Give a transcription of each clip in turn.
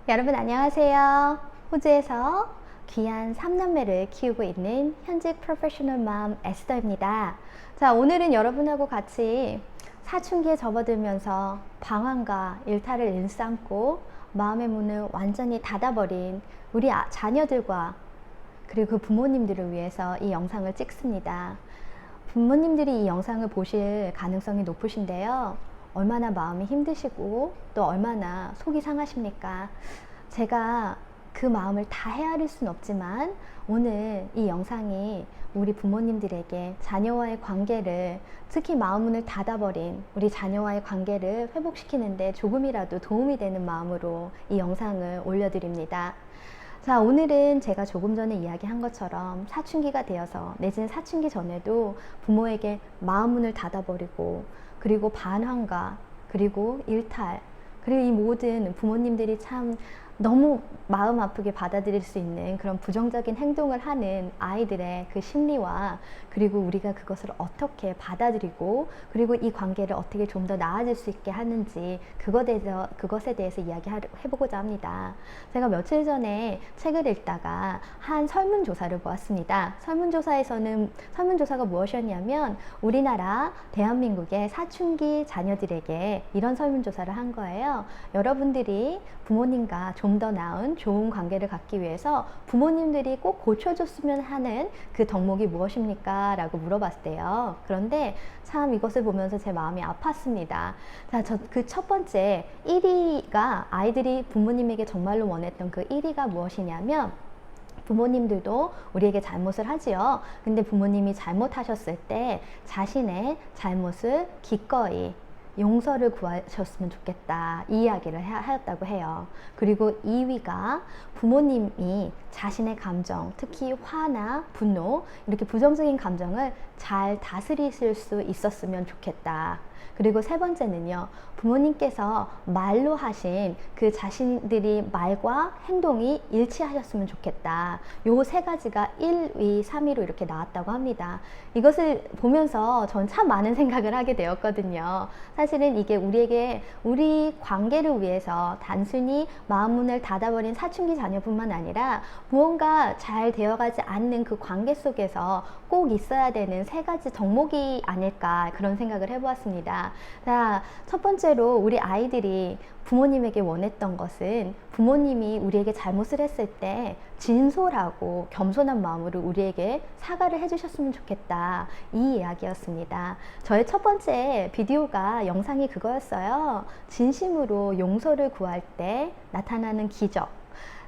여러분 안녕하세요. 호주에서 귀한 3남매를 키우고 있는 현직 프로페셔널 맘 에스더입니다. 자, 오늘은 여러분하고 같이 사춘기에 접어들면서 방황과 일탈을 일삼고 마음의 문을 완전히 닫아버린 우리 자녀들과 그리고 그 부모님들을 위해서 이 영상을 찍습니다. 부모님들이 이 영상을 보실 가능성이 높으신데요. 얼마나 마음이 힘드시고 또 얼마나 속이 상하십니까? 제가 그 마음을 다 헤아릴 순 없지만 오늘 이 영상이 우리 부모님들에게 자녀와의 관계를, 특히 마음문을 닫아버린 우리 자녀와의 관계를 회복시키는데 조금이라도 도움이 되는 마음으로 이 영상을 올려드립니다. 자, 오늘은 제가 조금 전에 이야기한 것처럼 사춘기가 되어서 내지는 사춘기 전에도 부모에게 마음문을 닫아버리고 그리고 반항과 그리고 일탈, 그리고 이 모든 부모님들이 참 너무 마음 아프게 받아들일 수 있는 그런 부정적인 행동을 하는 아이들의 그 심리와 그리고 우리가 그것을 어떻게 받아들이고 그리고 이 관계를 어떻게 좀 더 나아질 수 있게 하는지 그것에 대해서 이야기해보고자 합니다. 제가 며칠 전에 책을 읽다가 한 설문조사를 보았습니다. 설문조사가 무엇이었냐면 우리나라 대한민국의 사춘기 자녀들에게 이런 설문조사를 한 거예요. 여러분들이 부모님과 좀 더 나은 좋은 관계를 갖기 위해서 부모님들이 꼭 고쳐줬으면 하는 그 덕목이 무엇입니까? 라고 물어봤을 때요. 그런데 참 이것을 보면서 제 마음이 아팠습니다. 자, 그 첫 번째 1위가 아이들이 부모님에게 정말로 원했던 그 1위가 무엇이냐면 부모님들도 우리에게 잘못을 하지요. 근데 부모님이 잘못하셨을 때 자신의 잘못을 기꺼이 용서를 구하셨으면 좋겠다, 이 이야기를 하였다고 해요. 그리고 2위가 부모님이 자신의 감정, 특히 화나 분노, 이렇게 부정적인 감정을 잘 다스리실 수 있었으면 좋겠다. 그리고 세 번째는요, 부모님께서 말로 하신 그 자신들이 말과 행동이 일치하셨으면 좋겠다. 요 세 가지가 1위, 3위로 이렇게 나왔다고 합니다. 이것을 보면서 전 참 많은 생각을 하게 되었거든요. 사실은 이게 우리 관계를 위해서 단순히 마음문을 닫아버린 사춘기 자녀뿐만 아니라 무언가 잘 되어가지 않는 그 관계 속에서 꼭 있어야 되는 세 가지 덕목이 아닐까, 그런 생각을 해보았습니다. 자, 첫 번째로 우리 아이들이 부모님에게 원했던 것은 부모님이 우리에게 잘못을 했을 때 진솔하고 겸손한 마음으로 우리에게 사과를 해주셨으면 좋겠다, 이 이야기였습니다. 저의 첫 번째 영상이 그거였어요. 진심으로 용서를 구할 때 나타나는 기적.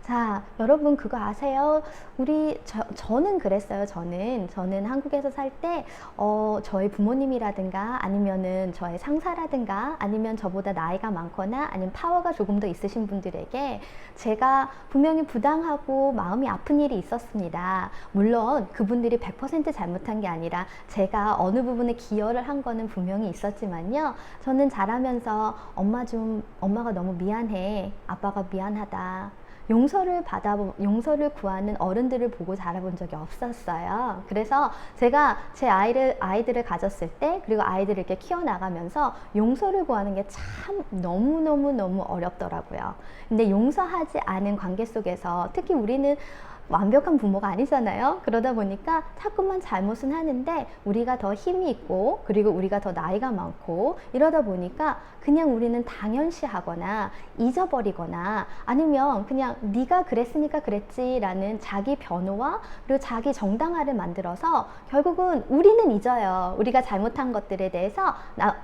자, 여러분 그거 아세요? 저는 그랬어요. 저는 한국에서 살 때 저희 부모님이라든가 아니면은 저의 상사라든가 아니면 저보다 나이가 많거나 아니면 파워가 조금 더 있으신 분들에게 제가 분명히 부당하고 마음이 아픈 일이 있었습니다. 물론 그분들이 100% 잘못한 게 아니라 제가 어느 부분에 기여를 한 거는 분명히 있었지만요. 저는 자라면서 엄마가 너무 미안해, 아빠가 미안하다, 용서를 구하는 어른들을 보고 자라본 적이 없었어요. 그래서 제가 제 아이들을 가졌을 때, 그리고 아이들을 이렇게 키워나가면서 용서를 구하는 게 참 너무 어렵더라고요. 근데 용서하지 않은 관계 속에서 특히 우리는 완벽한 부모가 아니잖아요. 그러다 보니까 자꾸만 잘못은 하는데 우리가 더 힘이 있고 그리고 우리가 더 나이가 많고 이러다 보니까 그냥 우리는 당연시하거나 잊어버리거나 아니면 그냥 네가 그랬으니까 그랬지라는 자기 변호와 그리고 자기 정당화를 만들어서 결국은 우리는 잊어요. 우리가 잘못한 것들에 대해서,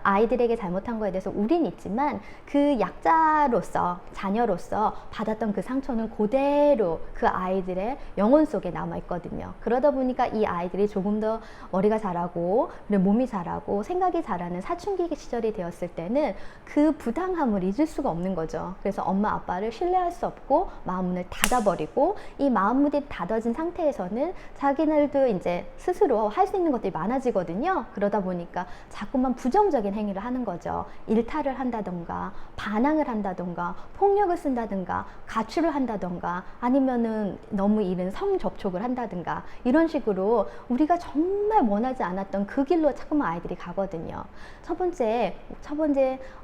아이들에게 잘못한 거에 대해서 우린 잊지만 그 약자로서, 자녀로서 받았던 그 상처는 그대로 그 아이들의 영혼 속에 남아있거든요. 그러다 보니까 이 아이들이 조금 더 머리가 자라고 그리고 몸이 자라고 생각이 자라는 사춘기 시절이 되었을 때는 그 부당함을 잊을 수가 없는 거죠. 그래서 엄마 아빠를 신뢰할 수 없고 마음문을 닫아버리고, 이 마음문이 닫아진 상태에서는 자기들도 이제 스스로 할 수 있는 것들이 많아지거든요. 그러다 보니까 자꾸만 부정적인 행위를 하는 거죠. 일탈을 한다던가 반항을 한다던가 폭력을 쓴다던가 가출을 한다던가 아니면은 너무 너무 이른 성 접촉을 한다든가 이런 식으로 우리가 정말 원하지 않았던 그 길로 자꾸만 아이들이 가거든요. 첫 번째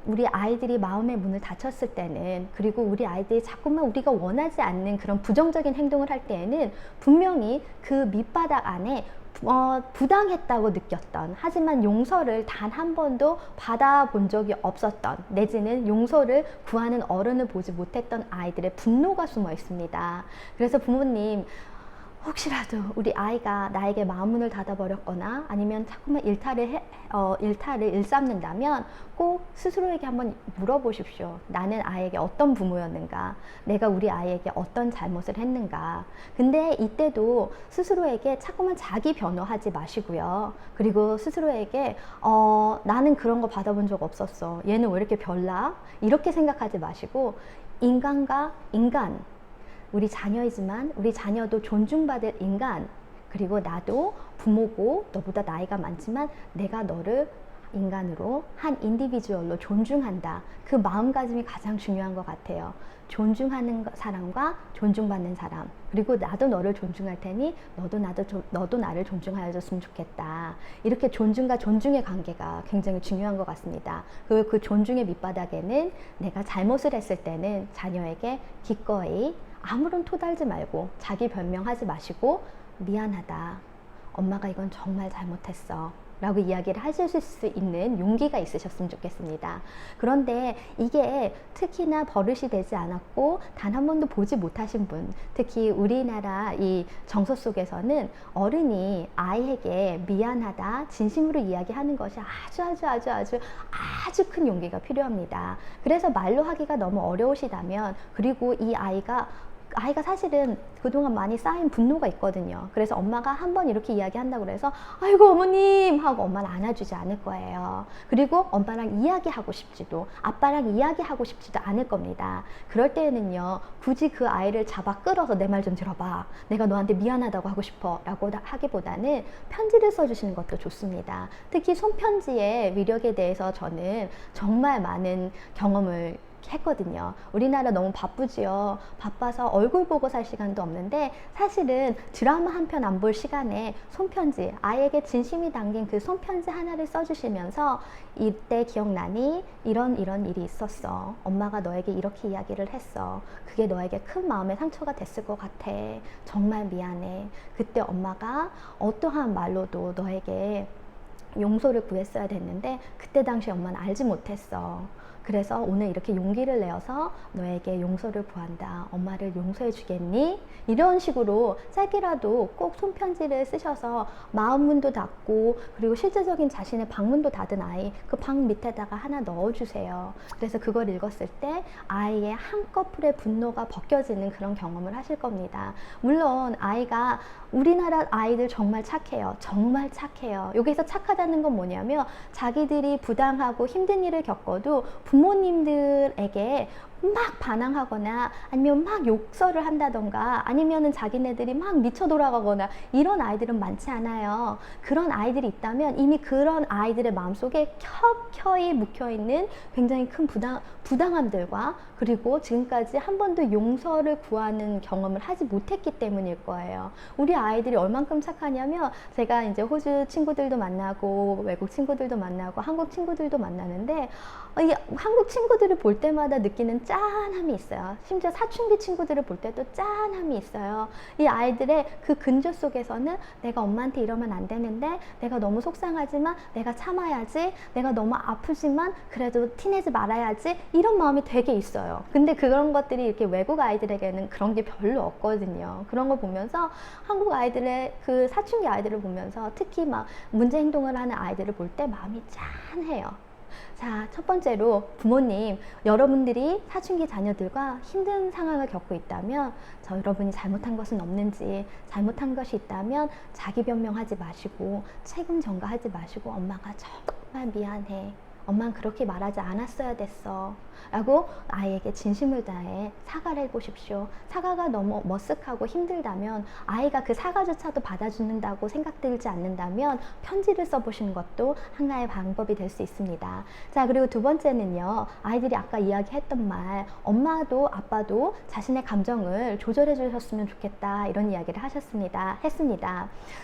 우리 아이들이 마음의 문을 닫혔을 때는, 그리고 우리 아이들이 자꾸만 우리가 원하지 않는 그런 부정적인 행동을 할 때에는 분명히 그 밑바닥 안에 부당했다고 느꼈던, 하지만 용서를 단 한 번도 받아본 적이 없었던, 내지는 용서를 구하는 어른을 보지 못했던 아이들의 분노가 숨어 있습니다. 그래서 부모님, 혹시라도 우리 아이가 나에게 마음문을 닫아버렸거나 아니면 자꾸만 일탈을 일삼는다면 꼭 스스로에게 한번 물어보십시오. 나는 아이에게 어떤 부모였는가? 내가 우리 아이에게 어떤 잘못을 했는가? 근데 이때도 스스로에게 자꾸만 자기 변호하지 마시고요. 그리고 스스로에게 나는 그런 거 받아본 적 없었어. 얘는 왜 이렇게 별나? 이렇게 생각하지 마시고, 인간과 인간, 우리 자녀이지만 우리 자녀도 존중받을 인간, 그리고 나도 부모고 너보다 나이가 많지만 내가 너를 인간으로, 한 인디비주얼로 존중한다. 그 마음가짐이 가장 중요한 것 같아요. 존중하는 사람과 존중받는 사람, 그리고 나도 너를 존중할 테니 너도 나를 존중하여 줬으면 좋겠다. 이렇게 존중과 존중의 관계가 굉장히 중요한 것 같습니다. 그리고 그 존중의 밑바닥에는 내가 잘못을 했을 때는 자녀에게 기꺼이 아무런 토달지 말고 자기 변명하지 마시고, 미안하다, 엄마가 이건 정말 잘못했어 라고 이야기를 하실 수 있는 용기가 있으셨으면 좋겠습니다. 그런데 이게 특히나 버릇이 되지 않았고 단 한 번도 보지 못하신 분, 특히 우리나라 이 정서 속에서는 어른이 아이에게 미안하다 진심으로 이야기하는 것이 아주 큰 용기가 필요합니다. 그래서 말로 하기가 너무 어려우시다면, 그리고 이 아이가 사실은 그동안 많이 쌓인 분노가 있거든요. 그래서 엄마가 한번 이렇게 이야기한다고 해서 아이고 어머님 하고 엄마를 안아주지 않을 거예요. 그리고 엄마랑 이야기하고 싶지도, 아빠랑 이야기하고 싶지도 않을 겁니다. 그럴 때는요, 굳이 그 아이를 잡아 끌어서 내 말 좀 들어봐, 내가 너한테 미안하다고 하고 싶어 라고 하기보다는 편지를 써주시는 것도 좋습니다. 특히 손편지의 위력에 대해서 저는 정말 많은 경험을 했거든요. 우리나라 너무 바쁘지요. 바빠서 얼굴 보고 살 시간도 없는데, 사실은 드라마 한 편 안 볼 시간에 손편지, 아이에게 진심이 담긴 그 손편지 하나를 써주시면서 이때 기억나니? 이런 일이 있었어. 엄마가 너에게 이렇게 이야기를 했어. 그게 너에게 큰 마음의 상처가 됐을 것 같아. 정말 미안해. 그때 엄마가 어떠한 말로도 너에게 용서를 구했어야 됐는데 그때 당시 엄마는 알지 못했어. 그래서 오늘 이렇게 용기를 내어서 너에게 용서를 구한다. 엄마를 용서해 주겠니? 이런 식으로 짧게라도 꼭 손편지를 쓰셔서 마음문도 닫고, 그리고 실제적인 자신의 방문도 닫은 아이, 그 방 밑에다가 하나 넣어주세요. 그래서 그걸 읽었을 때 아이의 한꺼풀의 분노가 벗겨지는 그런 경험을 하실 겁니다. 물론 아이가, 우리나라 아이들 정말 착해요. 정말 착해요. 여기서 착하다는 건 뭐냐면, 자기들이 부당하고 힘든 일을 겪어도 부모님들에게 막 반항하거나 아니면 막 욕설을 한다던가 아니면은 자기네들이 막 미쳐 돌아가거나 이런 아이들은 많지 않아요. 그런 아이들이 있다면 이미 그런 아이들의 마음속에 켜켜이 묵혀있는 굉장히 큰 부당함들과, 그리고 지금까지 한 번도 용서를 구하는 경험을 하지 못했기 때문일 거예요. 우리 아이들이 얼만큼 착하냐면, 제가 이제 호주 친구들도 만나고 외국 친구들도 만나고 한국 친구들도 만나는데, 이 한국 친구들을 볼 때마다 느끼는 짠함이 있어요. 심지어 사춘기 친구들을 볼 때도 짠함이 있어요. 이 아이들의 그 근조 속에서는 내가 엄마한테 이러면 안 되는데, 내가 너무 속상하지만 내가 참아야지, 내가 너무 아프지만 그래도 티내지 말아야지, 이런 마음이 되게 있어요. 근데 그런 것들이 이렇게 외국 아이들에게는 그런 게 별로 없거든요. 그런 걸 보면서 한국 아이들의 그 사춘기 아이들을 보면서 특히 막 문제 행동을 하는 아이들을 볼 때 마음이 짠해요. 자, 첫 번째로 부모님, 여러분들이 사춘기 자녀들과 힘든 상황을 겪고 있다면 여러분이 잘못한 것은 없는지, 잘못한 것이 있다면 자기 변명하지 마시고 책임 전가하지 마시고 엄마가 정말 미안해, 엄마는 그렇게 말하지 않았어야 됐어 라고 아이에게 진심을 다해 사과를 해보십시오. 사과가 너무 머쓱하고 힘들다면, 아이가 그 사과조차도 받아주는다고 생각들지 않는다면 편지를 써보시는 것도 하나의 방법이 될 수 있습니다. 자, 그리고 두 번째는요, 아이들이 아까 이야기했던 말, 엄마도 아빠도 자신의 감정을 조절해 주셨으면 좋겠다, 이런 이야기를 했습니다.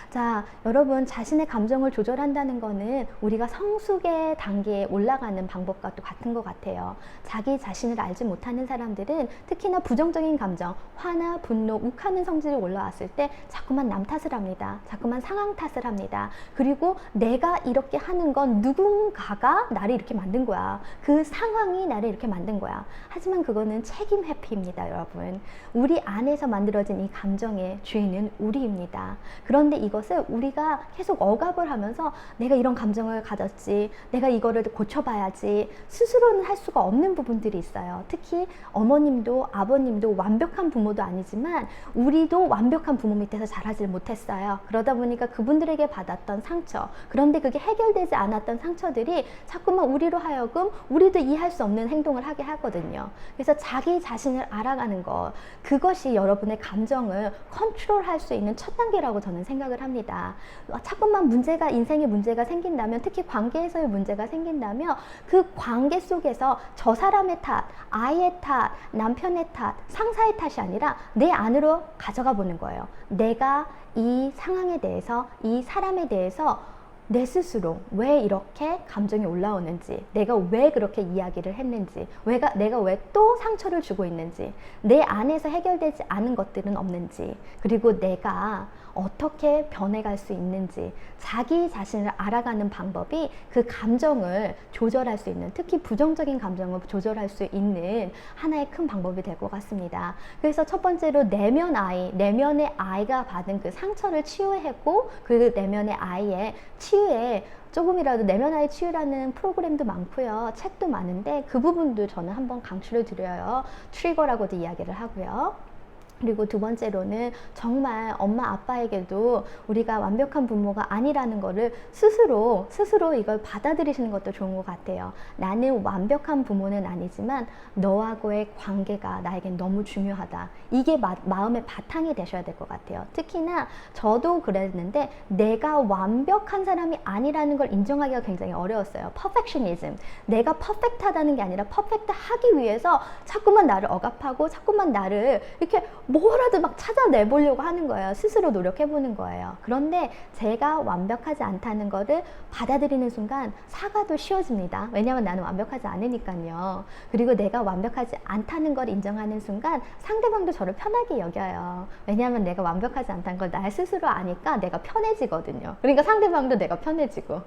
자, 여러분, 자신의 감정을 조절한다는 거는 우리가 성숙의 단계에 올라가는 방법과 또 같은 것 같아요. 자기 자신을 알지 못하는 사람들은 특히나 부정적인 감정, 화나 분노, 욱하는 성질이 올라왔을 때 자꾸만 남 탓을 합니다. 자꾸만 상황 탓을 합니다. 그리고 내가 이렇게 하는 건 누군가가 나를 이렇게 만든 거야. 그 상황이 나를 이렇게 만든 거야. 하지만 그거는 책임 회피입니다, 여러분. 우리 안에서 만들어진 이 감정의 주인은 우리입니다. 그런데 이것을 우리가 계속 억압을 하면서 내가 이런 감정을 가졌지, 내가 이거를 고쳐봐야지, 스스로는 할 수가 없는 부분들이 있어요. 특히 어머님도 아버님도 완벽한 부모도 아니지만 우리도 완벽한 부모 밑에서 자라질 못했어요. 그러다 보니까 그분들에게 받았던 상처, 그런데 그게 해결되지 않았던 상처들이 자꾸만 우리로 하여금 우리도 이해할 수 없는 행동을 하게 하거든요. 그래서 자기 자신을 알아가는 것, 그것이 여러분의 감정을 컨트롤할 수 있는 첫 단계라고 저는 생각을 합니다. 자꾸만 인생에 문제가 생긴다면, 특히 관계에서의 문제가 생긴다면 그 관계 속에서 저 사람의 탓, 아이의 탓, 남편의 탓, 상사의 탓이 아니라 내 안으로 가져가 보는 거예요. 내가 이 상황에 대해서, 이 사람에 대해서 내 스스로 왜 이렇게 감정이 올라오는지, 내가 왜 그렇게 이야기를 했는지, 내가 왜 또 상처를 주고 있는지, 내 안에서 해결되지 않은 것들은 없는지, 그리고 내가 어떻게 변해갈 수 있는지, 자기 자신을 알아가는 방법이 그 감정을 조절할 수 있는, 특히 부정적인 감정을 조절할 수 있는 하나의 큰 방법이 될 것 같습니다. 그래서 첫 번째로 내면의 아이가 받은 그 상처를 치유하고, 그 내면의 아이의 치유에 조금이라도 내면 아이 치유라는 프로그램도 많고요, 책도 많은데 그 부분도 저는 한번 강추를 드려요. 트리거라고도 이야기를 하고요. 그리고 두 번째로는 정말 엄마 아빠에게도 우리가 완벽한 부모가 아니라는 거를 스스로 이걸 받아들이시는 것도 좋은 것 같아요. 나는 완벽한 부모는 아니지만 너하고의 관계가 나에겐 너무 중요하다. 이게 마음의 바탕이 되셔야 될 것 같아요. 특히나 저도 그랬는데 내가 완벽한 사람이 아니라는 걸 인정하기가 굉장히 어려웠어요. 퍼펙셔니즘. 내가 퍼펙트하다는 게 아니라 퍼펙트하기 위해서 자꾸만 나를 억압하고 자꾸만 나를 이렇게 뭐라도 막 찾아내보려고 하는 거예요. 스스로 노력해보는 거예요. 그런데 제가 완벽하지 않다는 거를 받아들이는 순간 사과도 쉬워집니다. 왜냐하면 나는 완벽하지 않으니까요. 그리고 내가 완벽하지 않다는 걸 인정하는 순간 상대방도 저를 편하게 여겨요. 왜냐하면 내가 완벽하지 않다는 걸 나 스스로 아니까 내가 편해지거든요. 그러니까 상대방도 내가 편해지고.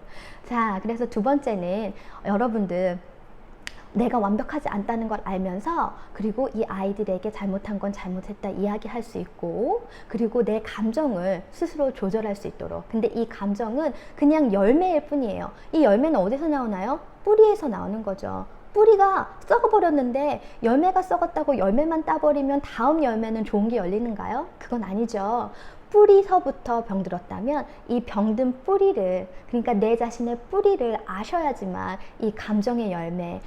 자, 그래서 두 번째는 여러분들, 내가 완벽하지 않다는 걸 알면서, 그리고 이 아이들에게 잘못한 건 잘못했다 이야기할 수 있고, 그리고 내 감정을 스스로 조절할 수 있도록. 근데 이 감정은 그냥 열매일 뿐이에요. 이 열매는 어디서 나오나요? 뿌리에서 나오는 거죠. 뿌리가 썩어버렸는데 열매가 썩었다고 열매만 따버리면 다음 열매는 좋은 게 열리는가요? 그건 아니죠. 뿌리서부터 병들었다면 이 병든 뿌리를, 그러니까 내 자신의 뿌리를 아셔야지만 이 감정의 열매,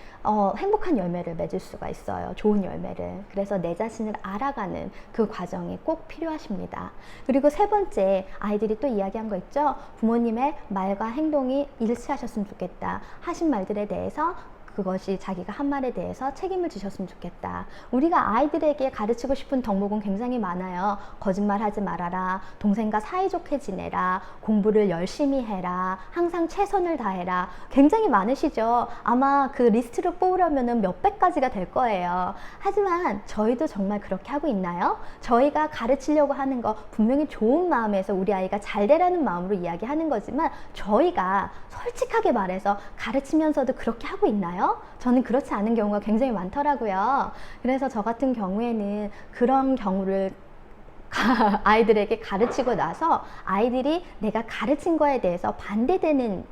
행복한 열매를 맺을 수가 있어요. 좋은 열매를. 그래서 내 자신을 알아가는 그 과정이 꼭 필요하십니다. 그리고 세 번째, 아이들이 또 이야기한 거 있죠. 부모님의 말과 행동이 일치하셨으면 좋겠다. 하신 말들에 대해서 그것이 자기가 한 말에 대해서 책임을 지셨으면 좋겠다. 우리가 아이들에게 가르치고 싶은 덕목은 굉장히 많아요. 거짓말하지 말아라, 동생과 사이좋게 지내라, 공부를 열심히 해라, 항상 최선을 다해라. 굉장히 많으시죠. 아마 그 리스트를 뽑으려면 몇백 가지가 될 거예요. 하지만 저희도 정말 그렇게 하고 있나요? 저희가 가르치려고 하는 거 분명히 좋은 마음에서 우리 아이가 잘 되라는 마음으로 이야기하는 거지만, 저희가 솔직하게 말해서 가르치면서도 그렇게 하고 있나요? 저는 그렇지 않은 경우가 굉장히 많더라고요. 그래서 저 같은 경우에는 그런 경우를 아이들에게 가르치고 나서 아이들이 내가 가르친 거에 대해서 반대되는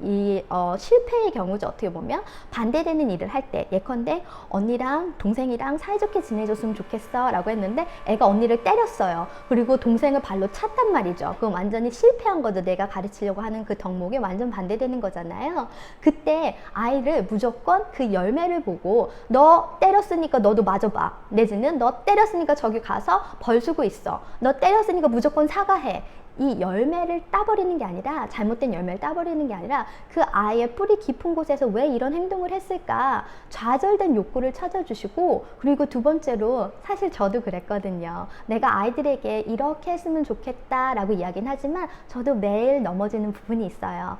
실패의 경우죠. 어떻게 보면 반대되는 일을 할 때, 예컨대 언니랑 동생이랑 사이좋게 지내줬으면 좋겠어 라고 했는데 애가 언니를 때렸어요. 그리고 동생을 발로 찼단 말이죠. 그럼 완전히 실패한 거죠. 내가 가르치려고 하는 그 덕목이 완전 반대되는 거잖아요. 그때 아이를 무조건 그 열매를 보고 너 때렸으니까 너도 맞아봐, 내지는 너 때렸으니까 저기 가서 벌 주고 있어, 너 때렸으니까 무조건 사과해. 이 열매를 따버리는 게 아니라, 잘못된 열매를 따버리는 게 아니라 그 아이의 뿌리 깊은 곳에서 왜 이런 행동을 했을까 좌절된 욕구를 찾아주시고, 그리고 두 번째로 사실 저도 그랬거든요. 내가 아이들에게 이렇게 했으면 좋겠다 라고 이야기는 하지만 저도 매일 넘어지는 부분이 있어요.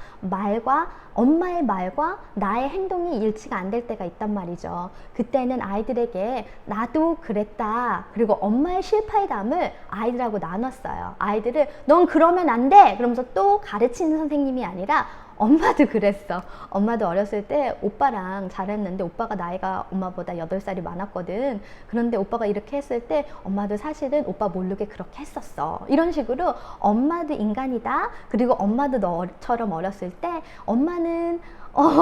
엄마의 말과 나의 행동이 일치가 안 될 때가 있단 말이죠. 그때는 아이들에게 나도 그랬다, 그리고 엄마의 실패의 담을 아이들하고 나눴어요. 아이들을 넌 그러면 안 돼! 그러면서 또 가르치는 선생님이 아니라 엄마도 그랬어. 엄마도 어렸을 때 오빠랑 잘했는데 오빠가 나이가 엄마보다 8살이 많았거든. 그런데 오빠가 이렇게 했을 때 엄마도 사실은 오빠 모르게 그렇게 했었어. 이런 식으로 엄마도 인간이다. 그리고 엄마도 너처럼 어렸을 때 엄마는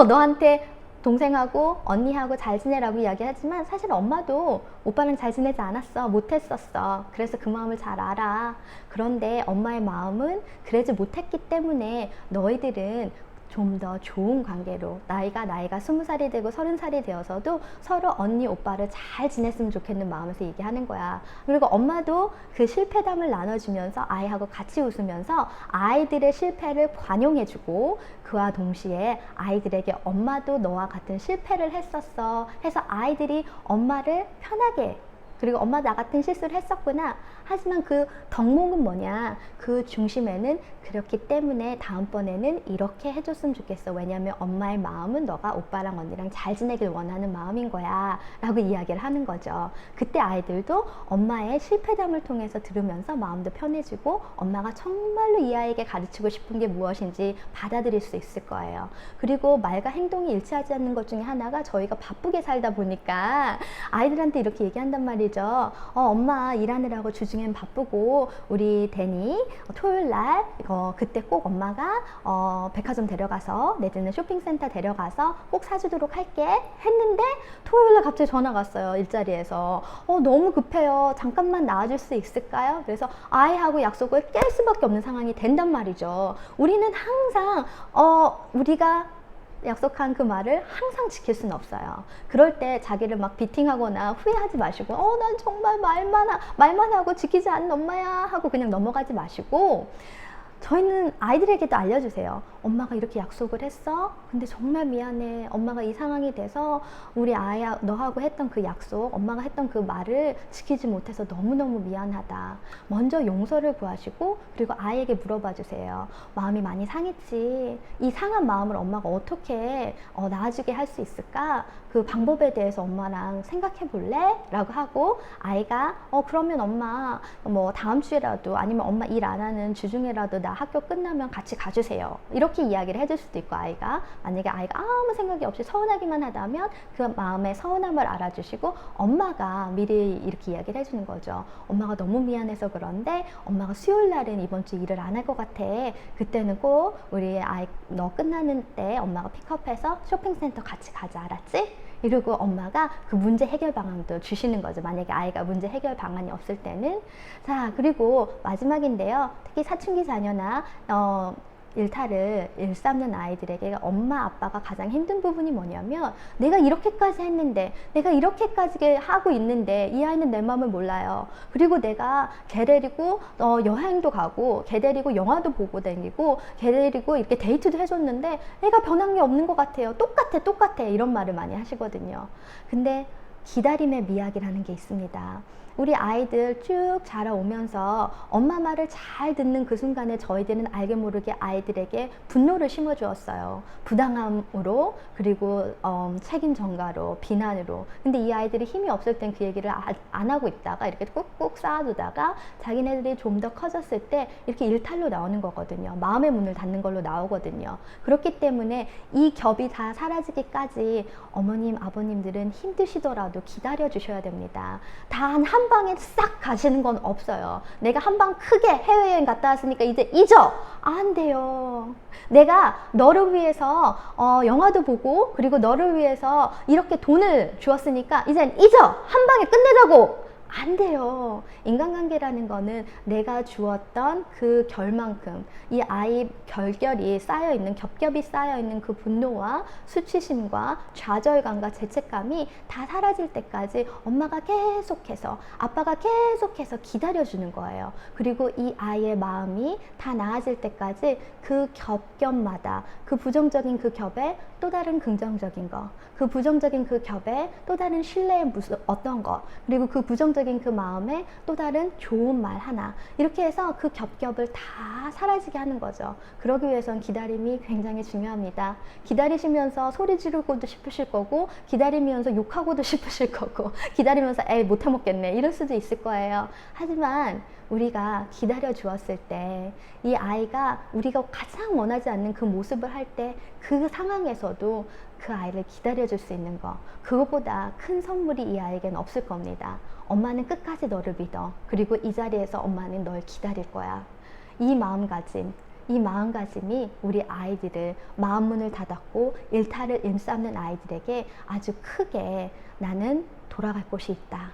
너한테 동생하고 언니하고 잘 지내라고 이야기하지만 사실 엄마도 오빠랑 잘 지내지 않았어, 못했었어. 그래서 그 마음을 잘 알아. 그런데 엄마의 마음은 그러지 못했기 때문에 너희들은 좀 더 좋은 관계로, 나이가 20살이 되고 30살이 되어서도 서로 언니 오빠를 잘 지냈으면 좋겠는 마음에서 얘기하는 거야. 그리고 엄마도 그 실패담을 나눠주면서 아이하고 같이 웃으면서 아이들의 실패를 관용해주고, 그와 동시에 아이들에게 엄마도 너와 같은 실패를 했었어 해서 아이들이 엄마를 편하게, 그리고 엄마 나 같은 실수를 했었구나. 하지만 그 덕목은 뭐냐, 그 중심에는 그렇기 때문에 다음번에는 이렇게 해줬으면 좋겠어. 왜냐면 엄마의 마음은 너가 오빠랑 언니랑 잘 지내길 원하는 마음인 거야 라고 이야기를 하는 거죠. 그때 아이들도 엄마의 실패담을 통해서 들으면서 마음도 편해지고 엄마가 정말로 이 아이에게 가르치고 싶은 게 무엇인지 받아들일 수 있을 거예요. 그리고 말과 행동이 일치하지 않는 것 중에 하나가, 저희가 바쁘게 살다 보니까 아이들한테 이렇게 얘기한단 말이죠. 엄마 일하느라고 주중엔 바쁘고 우리 데니 토요일날 그때 꼭 엄마가 백화점 데려가서 내지는 쇼핑센터 데려가서 꼭 사주도록 할게 했는데, 토요일날 갑자기 전화가 왔어요. 일자리에서 너무 급해요, 잠깐만 나와줄 수 있을까요? 그래서 아이하고 약속을 깰 수밖에 없는 상황이 된단 말이죠. 우리는 항상 우리가 약속한 그 말을 항상 지킬 수는 없어요. 그럴 때 자기를 막 비팅하거나 후회하지 마시고 난 정말 말만 하고 지키지 않는 엄마야 하고 그냥 넘어가지 마시고, 저희는 아이들에게도 알려주세요. 엄마가 이렇게 약속을 했어? 근데 정말 미안해. 엄마가 이 상황이 돼서 우리 아이야 너하고 했던 그 약속, 엄마가 했던 그 말을 지키지 못해서 너무너무 미안하다. 먼저 용서를 구하시고, 그리고 아이에게 물어봐 주세요. 마음이 많이 상했지. 이 상한 마음을 엄마가 어떻게 나아지게 할 수 있을까? 그 방법에 대해서 엄마랑 생각해 볼래? 라고 하고, 아이가 그러면 엄마 뭐 다음 주에라도, 아니면 엄마 일 안 하는 주중에라도 나 학교 끝나면 같이 가주세요. 이렇게 이야기를 해줄 수도 있고, 아이가 만약에 아이가 아무 생각이 없이 서운하기만 하다면 그 마음의 서운함을 알아주시고 엄마가 미리 이렇게 이야기를 해주는 거죠. 엄마가 너무 미안해서 그런데 엄마가 수요일 날은 이번 주 일을 안 할 것 같아. 그때는 꼭 우리 아이 너 끝나는 때 엄마가 픽업해서 쇼핑센터 같이 가자, 알았지? 이러고 엄마가 그 문제 해결 방안도 주시는 거죠. 만약에 아이가 문제 해결 방안이 없을 때는. 자, 그리고 마지막인데요. 특히 사춘기 자녀나 일탈을 일삼는 아이들에게 엄마 아빠가 가장 힘든 부분이 뭐냐면, 내가 이렇게까지 했는데, 내가 이렇게까지 하고 있는데 이 아이는 내 마음을 몰라요. 그리고 내가 걔 데리고 여행도 가고 걔 데리고 영화도 보고 다니고 걔 데리고 이렇게 데이트도 해줬는데 애가 변한 게 없는 것 같아요. 똑같아 이런 말을 많이 하시거든요. 근데 기다림의 미학이라는 게 있습니다. 우리 아이들 쭉 자라오면서 엄마 말을 잘 듣는 그 순간에 저희들은 알게 모르게 아이들에게 분노를 심어주었어요. 부당함으로, 그리고 책임 전가로, 비난으로. 근데 이 아이들이 힘이 없을 땐 그 얘기를 안 하고 있다가 이렇게 꾹꾹 쌓아두다가 자기네들이 좀 더 커졌을 때 이렇게 일탈로 나오는 거거든요. 마음의 문을 닫는 걸로 나오거든요. 그렇기 때문에 이 겹이 다 사라지기까지 어머님, 아버님들은 힘드시더라도 조금이라도 기다려 주셔야 됩니다. 단 한 방에 싹 가시는 건 없어요. 내가 한 방 크게 해외여행 갔다 왔으니까 이제 잊어! 안 돼요. 내가 너를 위해서 영화도 보고 그리고 너를 위해서 이렇게 돈을 주었으니까 이젠 잊어! 한 방에 끝내자고! 안 돼요. 인간관계라는 거는 내가 주었던 그 결만큼 이 아이 결결이 쌓여있는, 겹겹이 쌓여있는 그 분노와 수치심과 좌절감과 죄책감이 다 사라질 때까지 엄마가 계속해서, 아빠가 계속해서 기다려주는 거예요. 그리고 이 아이의 마음이 다 나아질 때까지 그 겹겹마다 그 부정적인 그 겹에 또 다른 긍정적인 거, 그 부정적인 그 겹에 또 다른 신뢰의 무슨 어떤 거, 그리고 그 부정적인 그 마음에 또 다른 좋은 말 하나, 이렇게 해서 그 겹겹을 다 사라지게 하는 거죠. 그러기 위해선 기다림이 굉장히 중요합니다. 기다리시면서 소리 지르고도 싶으실 거고, 기다리면서 욕하고도 싶으실 거고, 기다리면서 에이 못해 먹겠네 이럴 수도 있을 거예요. 하지만 우리가 기다려 주었을 때 이 아이가 우리가 가장 원하지 않는 그 모습을 할 때 그 상황에서도 그 아이를 기다려 줄 수 있는 거, 그것보다 큰 선물이 이 아이에겐 없을 겁니다. 엄마는 끝까지 너를 믿어. 그리고 이 자리에서 엄마는 널 기다릴 거야. 이 마음가짐이 우리 아이들을 마음문을 닫았고 일탈을 일삼는 아이들에게 아주 크게 나는 돌아갈 곳이 있다,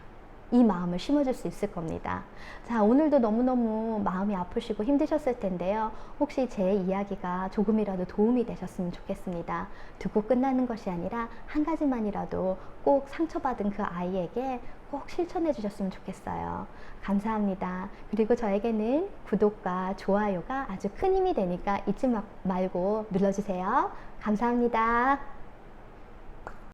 이 마음을 심어줄 수 있을 겁니다. 자, 오늘도 너무너무 마음이 아프시고 힘드셨을 텐데요. 혹시 제 이야기가 조금이라도 도움이 되셨으면 좋겠습니다. 두고 끝나는 것이 아니라 한 가지만이라도 꼭 상처받은 그 아이에게 꼭 실천해 주셨으면 좋겠어요. 감사합니다. 그리고 저에게는 구독과 좋아요가 아주 큰 힘이 되니까 잊지 말고 눌러주세요. 감사합니다.